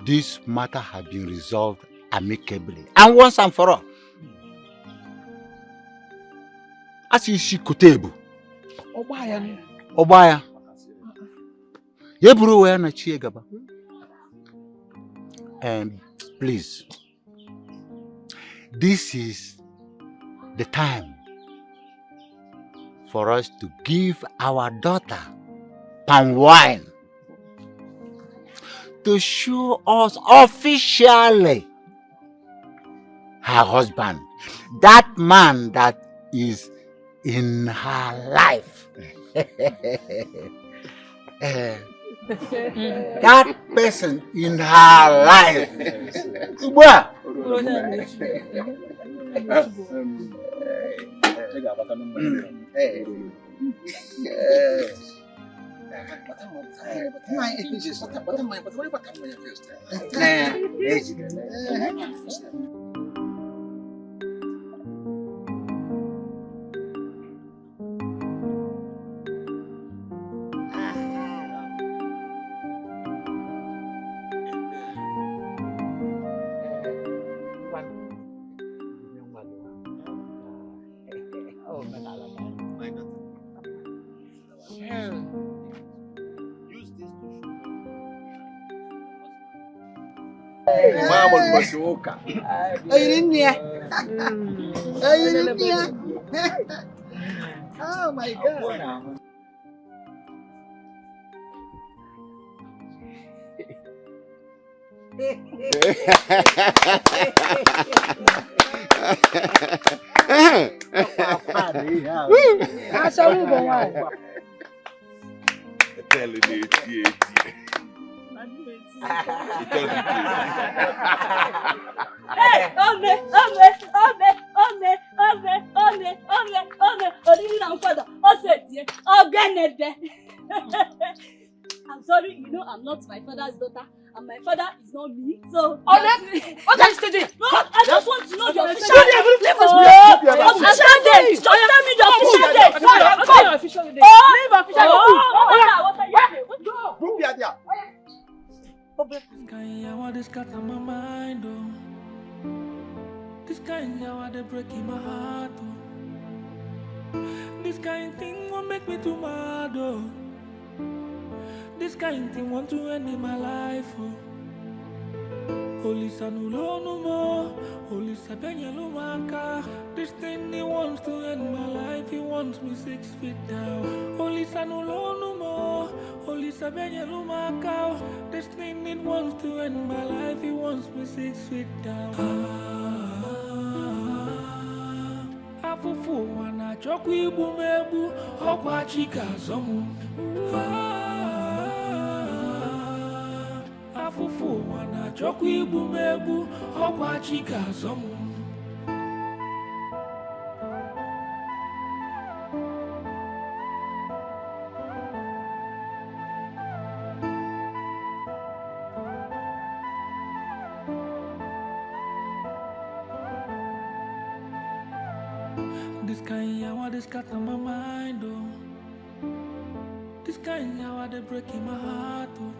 this matter has been resolved amicably and once and for all. As you see, Kutebu, Obaya, Yebruwe na Chiegaba. Please, this is the time for us to give our daughter palm wine to show us officially her husband, that man that is in her life. That person in her life. Oh my God. I'm sorry, you know I'm not my father's daughter, and my father is not me, so... What are you still doing? No, I just want to know your official date. Leave us official date. Just tell me the official date. Official date. Leave official date. This scatter my mind, oh. This kind of they breaking my heart, oh. This kind thing won't make me too mad, oh. This kind thing want to end in my life, oh. Holy Sanulo no more, Holy Sabenya no maka. This thing he wants to end my life, he wants me 6 feet down. Holy Sanulo no more, Holy Sabenya no maka. This thing it wants to end my life, he wants me 6 feet down. Afufu wana chokwi bumebu, okwa chika zomu. Afufu wana chokwi bumebu, okwa chika zomu. This kind of this got on my mind, oh. This kind of they breaking my heart, oh.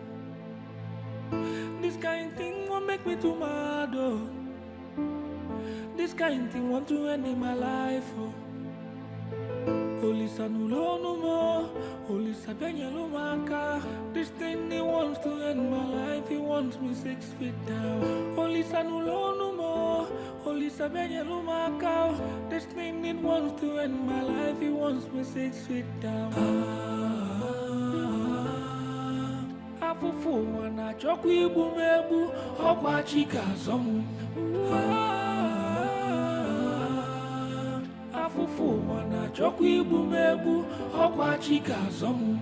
This kind thing won't make me too mad, oh. This kind thing want to end in my life, oh. Holy Sanulo no more, Holy Sabenya no maka. This thing he wants to end my life, he wants me 6 feet down. Holy Sanulo no more, Holy Sabenya no maka. This thing it wants to end my life, he wants me 6 feet down. Afufu wana chokwi bumebu, okwa chika zomu. Afufu wana chokwi bumebu, okwa chika zomu.